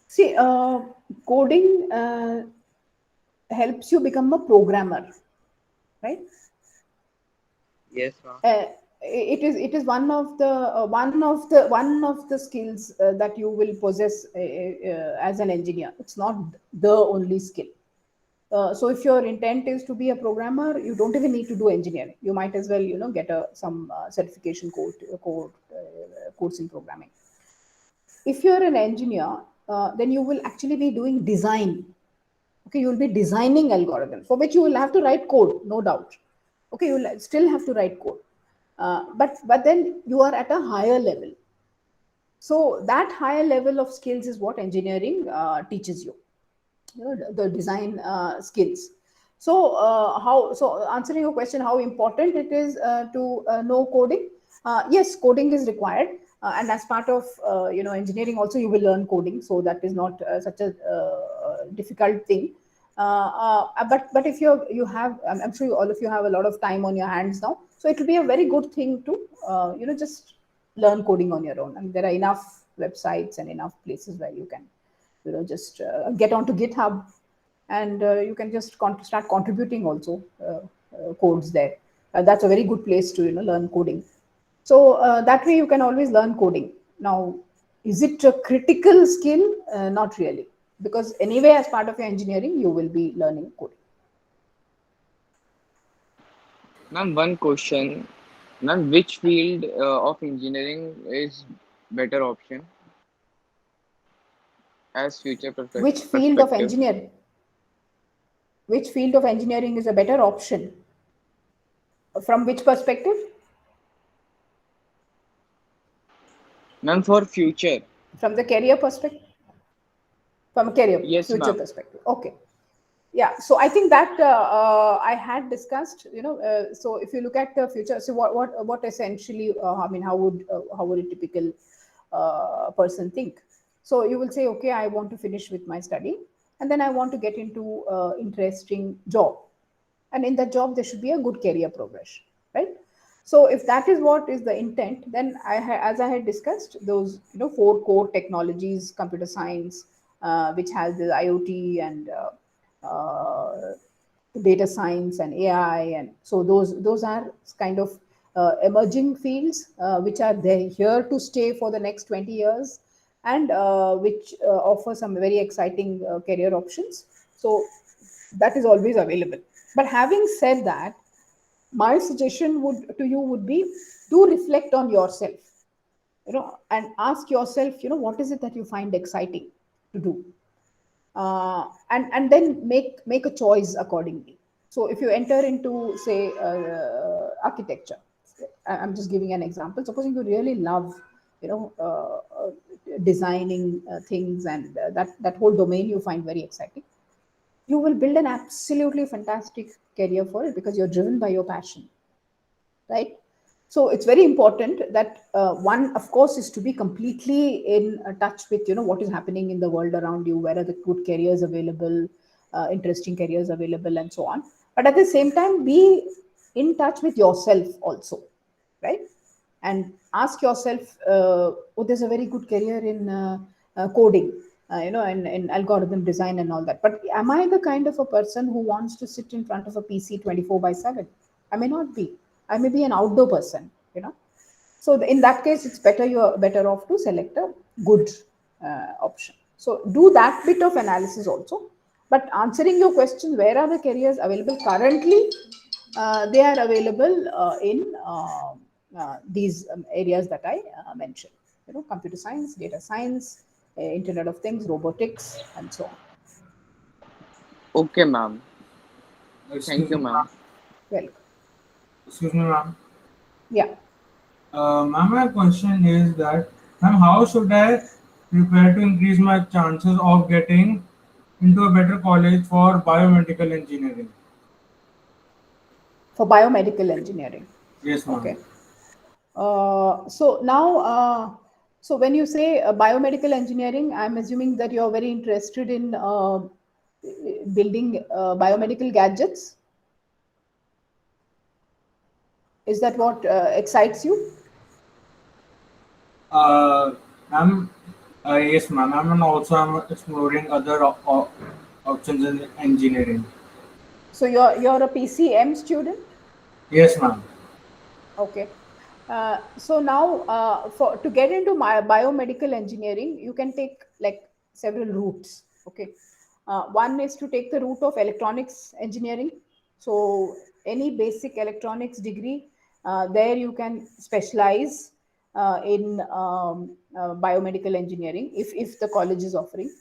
See, coding helps you become a programmer, right? Yes, ma'am. It is one of the skills that you will possess as an engineer. It's not the only skill. So if your intent is to be a programmer, you don't even need to do engineering. You might as well, get some certification course in programming. If you're an engineer, then you will actually be doing design. Okay, you will be designing algorithms for which you will have to write code, no doubt. Okay, you will still have to write code, but then you are at a higher level. So that higher level of skills is what engineering teaches you. The design skills. So answering your question, how important it is to know coding? Yes, coding is required, and as part of engineering also you will learn coding, so that is not such a difficult thing. But if you have, I'm sure all of you have a lot of time on your hands now, so it will be a very good thing to just learn coding on your own. I mean, there are enough websites and enough places where you can just get onto GitHub, and you can just start contributing also codes there. That's a very good place to learn coding. So that way you can always learn coding. Now, is it a critical skill? Not really, because anyway, as part of your engineering, you will be learning coding. Ma'am, one question. Ma'am, which field of engineering is better option as future Which field of perspective? engineering? Which field of engineering is a better option? From which perspective? Ma'am, for future. From the career perspective? From a career Yes, future ma'am. perspective. Okay. Yeah. So I think that I had discussed, so if you look at the future, so what essentially, I mean, how would a typical person think? So you will say, okay, I want to finish with my study, and then I want to get into interesting job, and in that job there should be a good career progression, right? So if that is what is the intent, then as I had discussed, those 4 core technologies, computer science, which has the IoT and data science and AI, and so those are kind of emerging fields which are there here to stay for the next 20 years, and which offer some very exciting career options. So that is always available. But having said that, my suggestion would be, do reflect on yourself, and ask yourself, what is it that you find exciting to do, and then make a choice accordingly. So if you enter into, say, architecture, I'm just giving an example. Supposing you really love, designing things, and that whole domain you find very exciting, you will build an absolutely fantastic career for it because you're driven by your passion, right? So it's very important that one, of course, is to be completely in touch with what is happening in the world around you, where are the good careers available, interesting careers available, and so on. But at the same time, be in touch with yourself also, right? And ask yourself, oh, there's a very good career in coding, in algorithm design and all that. But am I the kind of a person who wants to sit in front of a PC 24/7? I may not be. I may be an outdoor person. So in that case, it's better, you're better off to select a good option. So do that bit of analysis also. But answering your question, where are the careers available currently? They are available in these areas that I mentioned. Computer science, data science, Internet of Things, robotics, and so on. Okay, ma'am. Excuse Thank you, me, ma'am. ma'am. Welcome. Excuse me, ma'am. Yeah. Ma'am, my question is that, ma'am, how should I prepare to increase my chances of getting into a better college for biomedical engineering? For biomedical engineering. Yes, ma'am. Okay. So now, so when you say biomedical engineering, I'm assuming that you're very interested in building biomedical gadgets. Is that what excites you? Ma'am, yes, ma'am. I'm exploring other options in engineering. So you're a PCM student? Yes, ma'am. Okay. So now, for to get into my biomedical engineering, you can take like several routes. Okay. One is to take the route of electronics engineering. So any basic electronics degree, there you can specialize in biomedical engineering if the college is offering.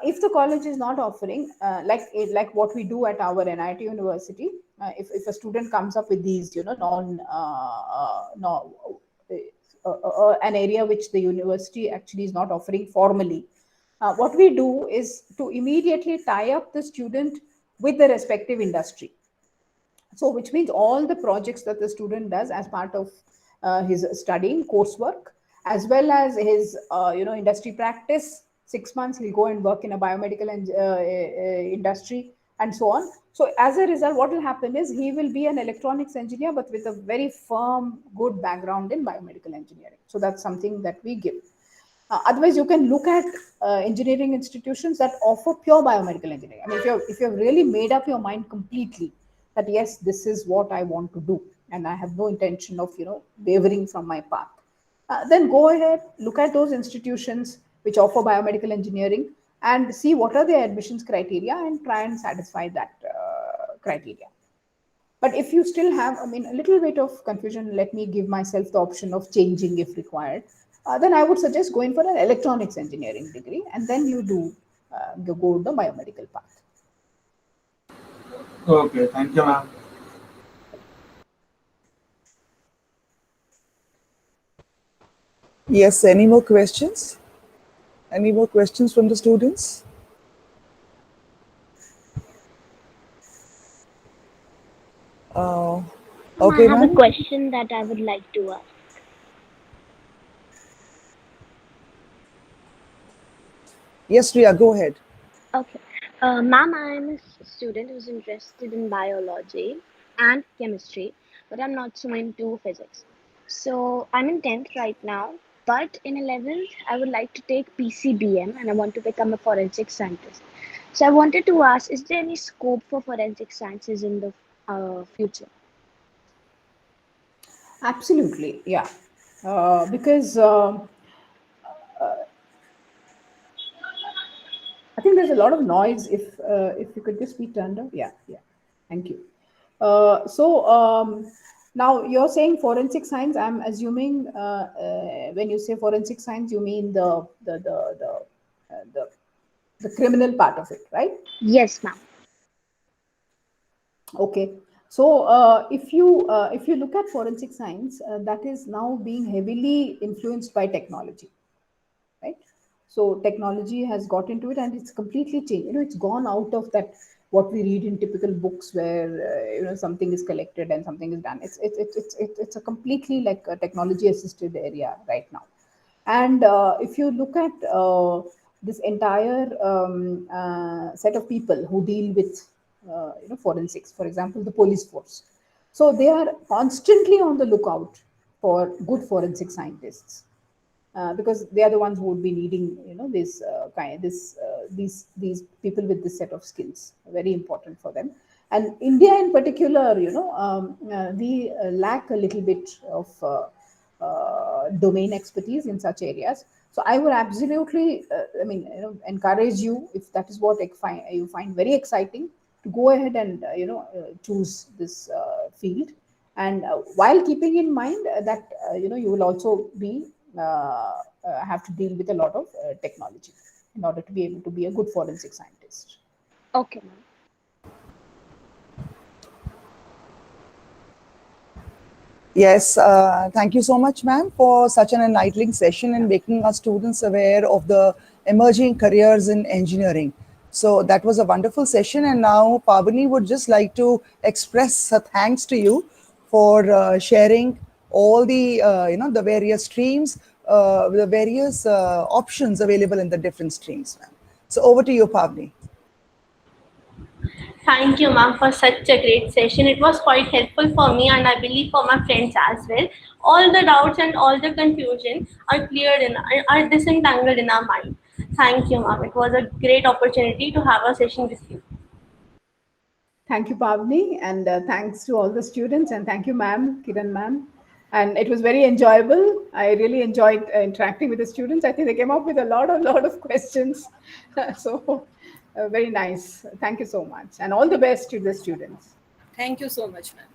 If the college is not offering, like what we do at our NIT University, if a student comes up with these, no, an area which the university actually is not offering formally, what we do is to immediately tie up the student with the respective industry. So which means all the projects that the student does as part of his studying coursework, as well as his industry practice, 6 months he'll go and work in a biomedical industry, and so on. So as a result, what will happen is he will be an electronics engineer, but with a very firm, good background in biomedical engineering. So that's something that we give. Otherwise, you can look at engineering institutions that offer pure biomedical engineering. I mean, if you've really made up your mind completely that yes, this is what I want to do, and I have no intention of wavering from my path, then go ahead, look at those institutions which offer biomedical engineering, and see what are their admissions criteria, and try and satisfy that criteria. But if you still have, I mean, a little bit of confusion, let me give myself the option of changing if required. Then I would suggest going for an electronics engineering degree, and then you do go the biomedical path. Okay, thank you, ma'am. Yes, any more questions? Any more questions from the students? Okay, I have a ma'am. question that I would like to ask. Yes, Ria, go ahead. Okay. Ma'am, I'm a student who's interested in biology and chemistry, but I'm not so into physics. So I'm in 10th right now, but in 11th, I would like to take PCBM and I want to become a forensic scientist. So I wanted to ask, is there any scope for forensic sciences in the future? Absolutely, yeah. Because I think there's a lot of noise. If you could just be turned up, yeah, yeah. Thank you. So now you're saying forensic science. I'm assuming when you say forensic science, you mean the criminal part of it, right? Yes, ma'am. Okay. So if you look at forensic science, that is now being heavily influenced by technology, right? So technology has got into it, and it's completely changed. It's gone out of that what we read in typical books where something is collected and something is done. It's a completely like a technology assisted area right now. And if you look at this entire set of people who deal with forensics, for example, the police force, so they are constantly on the lookout for good forensic scientists, because they are the ones who would be needing these people with this set of skills, very important for them. And India in particular, we lack a little bit of domain expertise in such areas. So I would absolutely, encourage you, if that is what you find very exciting, to go ahead and choose this field, and while keeping in mind that you will also be have to deal with a lot of technology in order to be able to be a good forensic scientist. Okay, ma'am. Yes, thank you so much, ma'am, for such an enlightening session and making our students aware of the emerging careers in engineering. So that was a wonderful session. And now Pavani would just like to express her thanks to you for sharing all the, the various streams, the various options available in the different streams, ma'am. So over to you, Pavani. Thank you, ma'am, for such a great session. It was quite helpful for me, and I believe for my friends as well. All the doubts and all the confusion are cleared are disentangled in our mind. Thank you, ma'am. It was a great opportunity to have a session with you. Thank you, Pavni, and thanks to all the students, and thank you, ma'am, Kiran ma'am. And it was very enjoyable. I really enjoyed interacting with the students. I think they came up with a lot of questions. So very nice. Thank you so much, and all the best to the students. Thank you so much, ma'am.